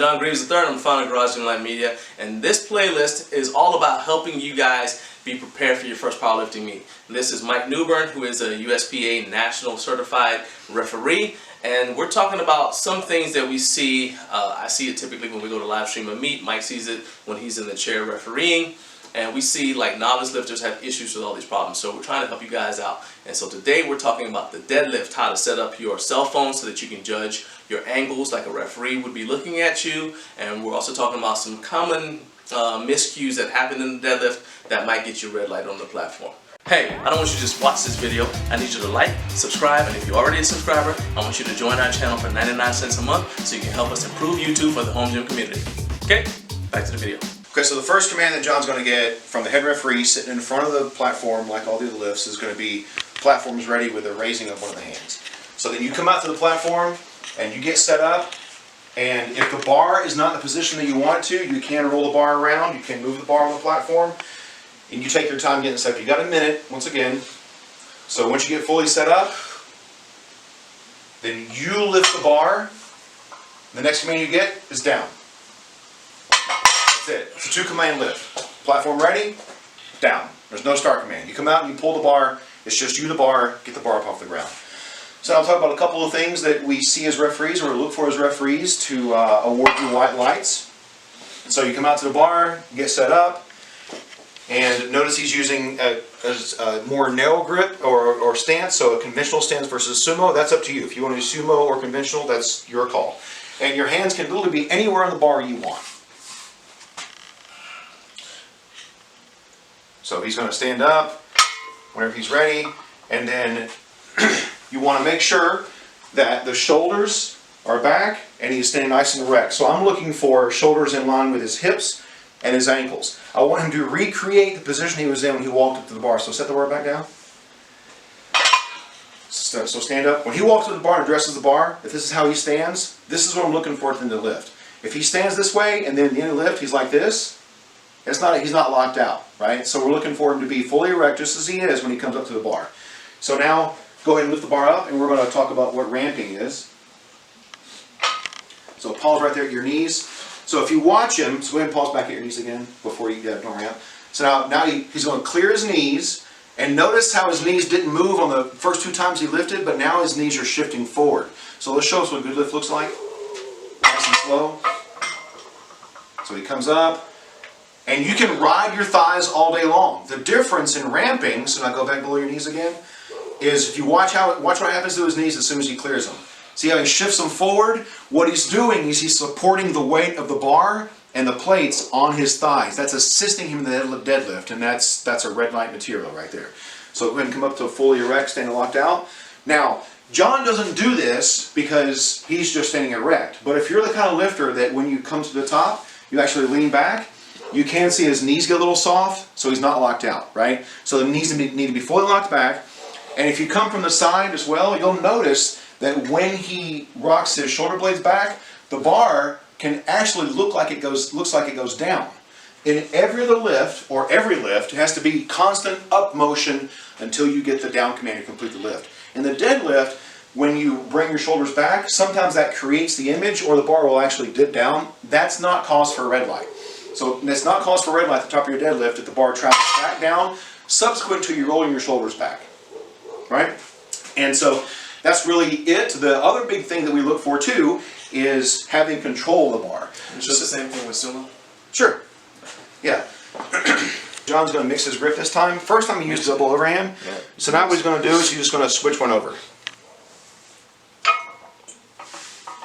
John Greaves III. I'm the founder of Garage Gym Life Media, and this playlist is all about helping you guys be prepared for your first powerlifting meet. And this is Mike Newbern, who is a USPA National certified referee, and we're talking about some things that we see. I see it typically when we go to live stream a meet. Mike sees it when he's in the chair refereeing. And we see like novice lifters have issues with all these problems. So we're trying to help you guys out. And so today we're talking about the deadlift, how to set up your cell phone so that you can judge your angles like a referee would be looking at you. And we're also talking about some common miscues that happen in the deadlift that might get you a red light on the platform. Hey, I don't want you to just watch this video. I need you to like, subscribe, and if you're already a subscriber, I want you to join our channel for 99 cents a month so you can help us improve YouTube for the home gym community. Okay, back to the video. Okay, so the first command that John's going to get from the head referee sitting in front of the platform, like all the other lifts, is going to be platforms ready with the raising of one of the hands. So then you come out to the platform and you get set up, and if the bar is not in the position that you want it to, you can roll the bar around, you can move the bar on the platform, and you take your time getting set up. You got a minute, once again. So once you get fully set up, then you lift the bar. The next command you get is down. That's it. It's a 2-command lift. Platform ready, down. There's no start command. You come out and you pull the bar. It's just you the bar, get the bar up off the ground. So I'll talk about a couple of things that we see as referees or look for as referees to award you white lights. So you come out to the bar, get set up, and notice he's using a more narrow grip or stance, so a conventional stance versus sumo. That's up to you. If you want to do sumo or conventional, that's your call. And your hands can literally be anywhere on the bar you want. So he's going to stand up whenever he's ready, and then you want to make sure that the shoulders are back and he's standing nice and erect. So I'm looking for shoulders in line with his hips and his ankles. I want him to recreate the position he was in when he walked up to the bar. So set the bar back down. So stand up. When he walks up to the bar and addresses the bar, if this is how he stands, this is what I'm looking for at the end of the lift. If he stands this way and then at the end of the lift he's like this, he's not locked out, right? So we're looking for him to be fully erect just as he is when he comes up to the bar. So now go ahead and lift the bar up, and we're going to talk about what ramping is. So pause right there at your knees. So if you watch him, so go ahead and pause back at your knees again before you don't ramp. So now he's going to clear his knees, and notice how his knees didn't move on the first 2 times he lifted, but now his knees are shifting forward. So let's show us what a good lift looks like. Nice and slow. So he comes up. And you can ride your thighs all day long. The difference in ramping, so now go back below your knees again, is if you watch what happens to his knees as soon as he clears them. See how he shifts them forward? What he's doing is he's supporting the weight of the bar and the plates on his thighs. That's assisting him in the deadlift, and that's a red light material right there. So go ahead and come up to a fully erect, standing locked out. Now, John doesn't do this because he's just standing erect. But if you're the kind of lifter that when you come to the top, you actually lean back, you can see his knees get a little soft, so he's not locked out, right? So the knees need to be fully locked back. And if you come from the side as well, you'll notice that when he rocks his shoulder blades back, the bar can actually looks like it goes down. In every other lift, or every lift, it has to be constant up motion until you get the down command to complete the lift. In the deadlift, when you bring your shoulders back, sometimes that creates the image, or the bar will actually dip down. That's not cause for a red light. So it's not cause for red light at the top of your deadlift if the bar travels back down subsequent to you rolling your shoulders back, right? And so that's really it. The other big thing that we look for too is having control of the bar. It's just the same thing with sumo? Sure. Yeah. John's going to mix his grip this time. First time he used double overhand. Yeah. So now what he's going to do is he's just going to switch one over.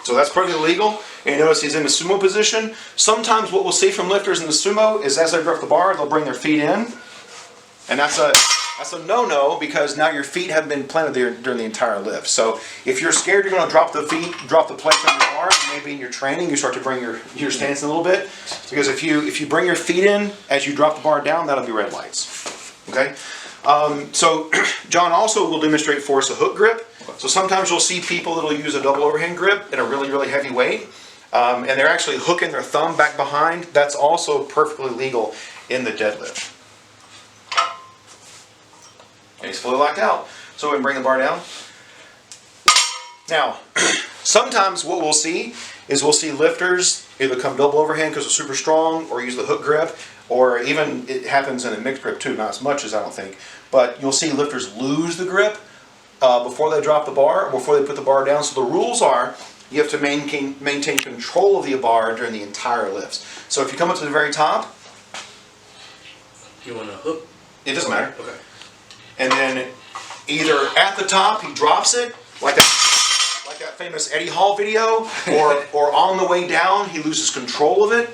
So that's perfectly legal. And notice he's in the sumo position. Sometimes what we'll see from lifters in the sumo is as they grip the bar, they'll bring their feet in. And that's a no-no because now your feet haven't been planted there during the entire lift. So if you're scared you're going to drop the plates on your bar, maybe in your training you start to bring your stance in a little bit. Because if you bring your feet in as you drop the bar down, that'll be red lights. Okay? So John also will demonstrate for us a hook grip. So sometimes you'll see people that'll use a double overhand grip in a really, really heavy weight. And they're actually hooking their thumb back behind. That's also perfectly legal in the deadlift. And he's fully locked out. So we can bring the bar down. Now, sometimes what we'll see is we'll see lifters either come double overhand because they're super strong, or use the hook grip, or even it happens in a mixed grip too, not as much as I don't think, but you'll see lifters lose the grip before they drop the bar, or before they put the bar down. So the rules are, you have to maintain control of the bar during the entire lift. So if you come up to the very top, You want to hook? it doesn't matter. Okay. And then either at the top he drops it, like that famous Eddie Hall video, or on the way down he loses control of it.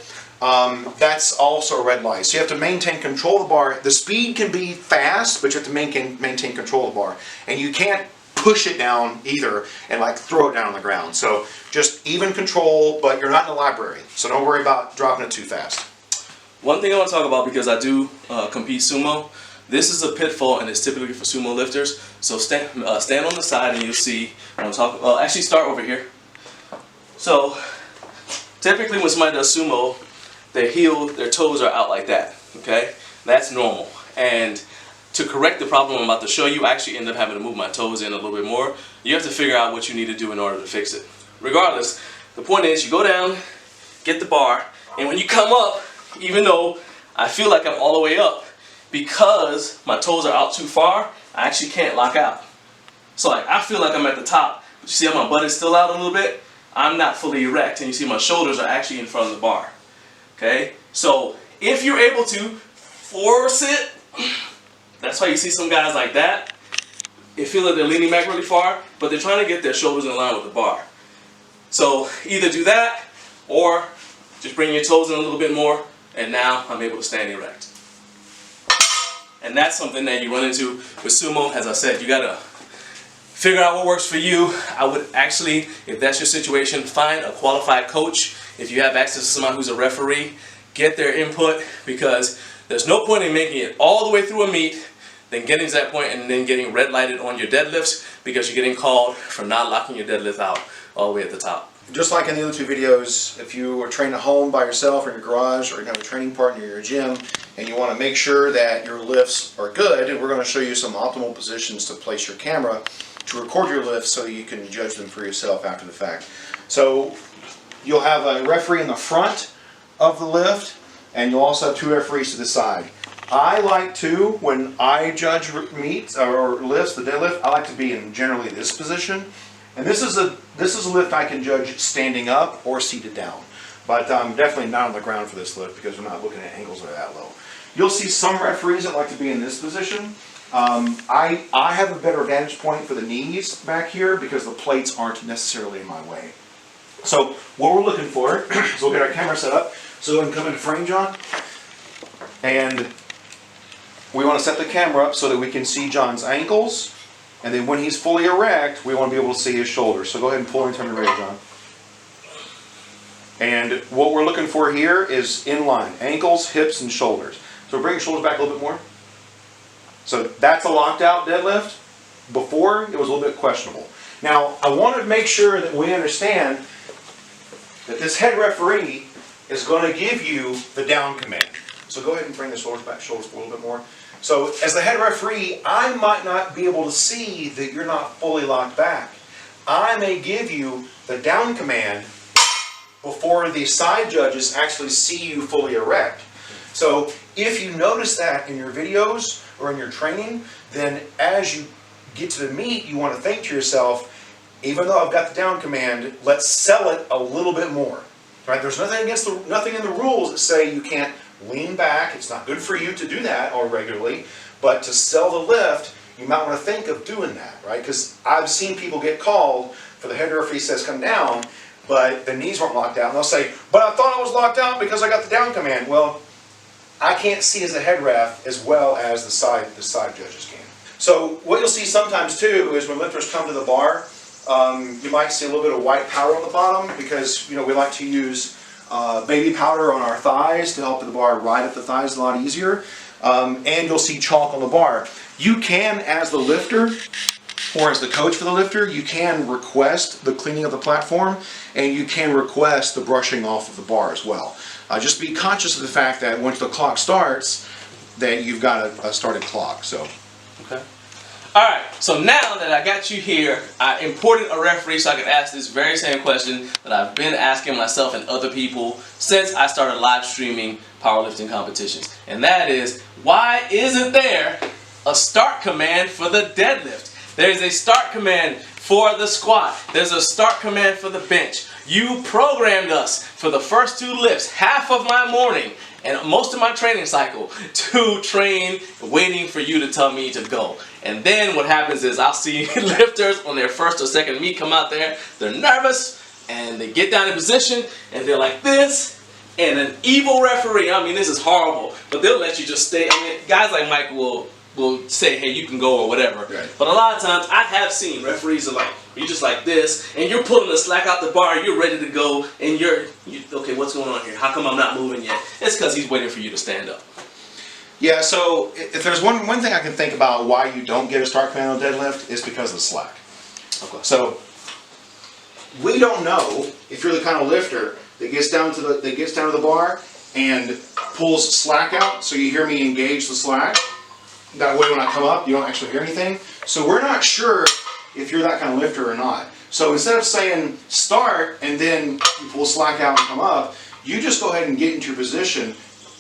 That's also a red light. So you have to maintain control of the bar. The speed can be fast, but you have to maintain control of the bar. And you can't push it down either and like throw it down on the ground. So just even control, but you're not in the library. So don't worry about dropping it too fast. One thing I want to talk about, because I do compete sumo, this is a pitfall and it's typically for sumo lifters. So stand on the side and you'll see what I'm talking about. Actually start over here. So typically when somebody does sumo, their toes are out like that, okay? That's normal. And to correct the problem I'm about to show you, I actually end up having to move my toes in a little bit more. You have to figure out what you need to do in order to fix it. Regardless, the point is you go down, get the bar, and when you come up, even though I feel like I'm all the way up, because my toes are out too far, I actually can't lock out. So like, I feel like I'm at the top, but you see how my butt is still out a little bit? I'm not fully erect, and you see my shoulders are actually in front of the bar. Okay, so if you're able to force it, that's why you see some guys like that. They feel like they're leaning back really far, but they're trying to get their shoulders in line with the bar. So either do that, or just bring your toes in a little bit more, and now I'm able to stand erect. And that's something that you run into with sumo. As I said, you gotta figure out what works for you. I would actually, if that's your situation, find a qualified coach. If you have access to someone who's a referee, get their input, because there's no point in making it all the way through a meet, then getting to that point and then getting red lighted on your deadlifts because you're getting called for not locking your deadlift out all the way at the top. Just like in the other two videos, if you are training at home by yourself or in your garage, or you have a training partner in your gym, and you want to make sure that your lifts are good, and we're going to show you some optimal positions to place your camera to record your lifts so you can judge them for yourself after the fact. So you'll have a referee in the front of the lift, and you'll also have two referees to the side. I like to, when I judge meets or lifts, the deadlift, I like to be in generally this position. And this is a lift I can judge standing up or seated down. But I'm definitely not on the ground for this lift because we're not looking at angles that are that low. You'll see some referees that like to be in this position. I have a better vantage point for the knees back here because the plates aren't necessarily in my way. So what we're looking for is we'll get our camera set up. So go ahead and come into frame, John. And we want to set the camera up so that we can see John's ankles. And then when he's fully erect, we want to be able to see his shoulders. So go ahead and pull and turn your ready, John. And what we're looking for here is in line. Ankles, hips, and shoulders. So bring your shoulders back a little bit more. So that's a locked out deadlift. Before, it was a little bit questionable. Now, I want to make sure that we understand that this head referee is going to give you the down command. So go ahead and bring the shoulders back, shoulders a little bit more. So as the head referee, I might not be able to see that you're not fully locked back. I may give you the down command before the side judges actually see you fully erect. So if you notice that in your videos or in your training, then as you get to the meet, you want to think to yourself, even though I've got the down command, let's sell it a little bit more. Right? There's nothing in the rules that say you can't lean back. It's not good for you to do that all regularly, but to sell the lift, you might want to think of doing that, right? Because I've seen people get called for the head referee says come down, but the knees weren't locked out, and they'll say, but I thought I was locked out because I got the down command. Well, I can't see as a head ref as well as the side judges can. So what you'll see sometimes too is when lifters come to the bar, you might see a little bit of white powder on the bottom because we like to use baby powder on our thighs to help the bar ride up the thighs a lot easier. And you'll see chalk on the bar. You can, as the lifter, or as the coach for the lifter, you can request the cleaning of the platform, and you can request the brushing off of the bar as well. Just be conscious of the fact that once the clock starts, that you've got a started clock. So, okay. Alright, so now that I got you here, I imported a referee so I could ask this very same question that I've been asking myself and other people since I started live streaming powerlifting competitions. And that is, why isn't there a start command for the deadlift? There's a start command for the squat. There's a start command for the bench. You programmed us for the first 2 lifts, half of my morning, and most of my training cycle to train waiting for you to tell me to go. And then what happens is I'll see lifters on their first or second meet come out there, they're nervous, and they get down in position, and they're like this, and an evil referee, I mean this is horrible, but they'll let you just stay. I mean, guys like Mike will say, hey, you can go or whatever. Right. But a lot of times I have seen referees are like, you're just like this, and you're pulling the slack out the bar, you're ready to go, and you're okay, what's going on here? How come I'm not moving yet? It's because he's waiting for you to stand up. Yeah, so if there's one thing I can think about why you don't get a start command on deadlift is because of the slack. Okay. So we don't know if you're the kind of lifter that gets down to the bar and pulls slack out, so you hear me engage the slack. That way when I come up, you don't actually hear anything. So we're not sure if you're that kind of lifter or not. So instead of saying start and then you pull slack out and come up, you just go ahead and get into your position.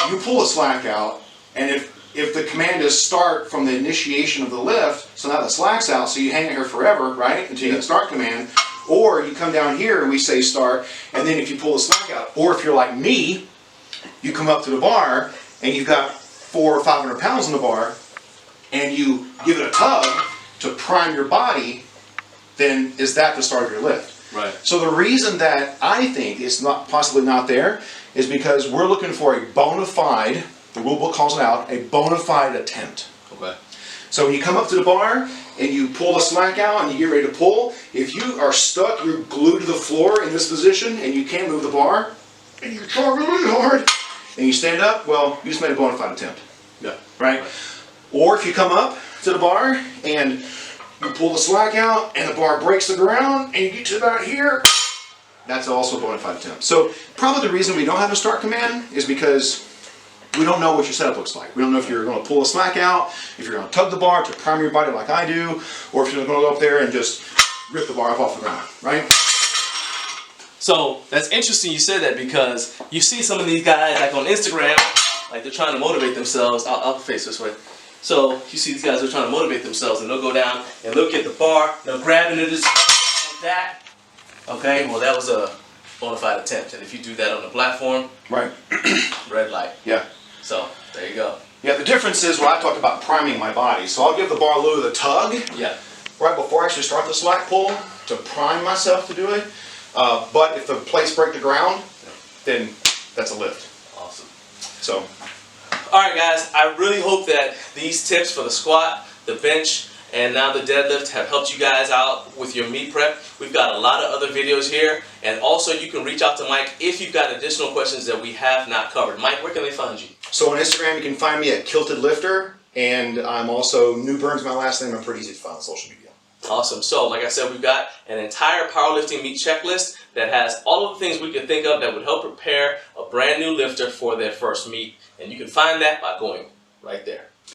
You pull the slack out, and if the command is start from the initiation of the lift, so now the slack's out, so you hang it here forever, right, until you get the start command. Or you come down here and we say start, and then if you pull the slack out, or if you're like me, you come up to the bar and you've got 400 or 500 pounds on the bar, and you give it a tug to prime your body, then is that the start of your lift? Right. So the reason that I think it's not possibly not there is because we're looking for a bona fide, the rule book calls it out, a bona fide attempt. Okay. So when you come up to the bar and you pull the slack out and you get ready to pull, if you are stuck, you're glued to the floor in this position and you can't move the bar, and you try really hard, and you stand up, well, you just made a bona fide attempt. Yeah. Right? Or if you come up to the bar and you pull the slack out and the bar breaks the ground and you get to about here, that's also a bona fide attempt. So probably the reason we don't have a start command is because we don't know what your setup looks like. We don't know if you're going to pull the slack out, if you're going to tug the bar to prime your body like I do, or if you're going to go up there and just rip the bar up off the ground, right? So that's interesting you said that, because you see some of these guys like on Instagram, like they're trying to motivate themselves. I'll face this way. So you see these guys who are trying to motivate themselves, and they'll go down and they'll get the bar, they'll grab into this like that. Okay, well that was a bona fide attempt, and if you do that on the platform, Right. red light. Yeah. So there you go. Yeah, the difference is when I talked about priming my body. So I'll give the bar a little bit of a tug Yeah. right before I actually start the slack pull to prime myself to do it. But if the plates break the ground, then that's a lift. Awesome. So. Alright guys, I really hope that these tips for the squat, the bench, and now the deadlift have helped you guys out with your meet prep. We've got a lot of other videos here, and also you can reach out to Mike if you've got additional questions that we have not covered. Mike, where can they find you? So on Instagram you can find me at Kilted Lifter, and I'm also Newbern's my last name. I'm pretty easy to find on social media. Awesome. So like I said, we've got an entire powerlifting meet checklist that has all of the things we could think of that would help prepare a brand new lifter for their first meet. And you can find that by going right there.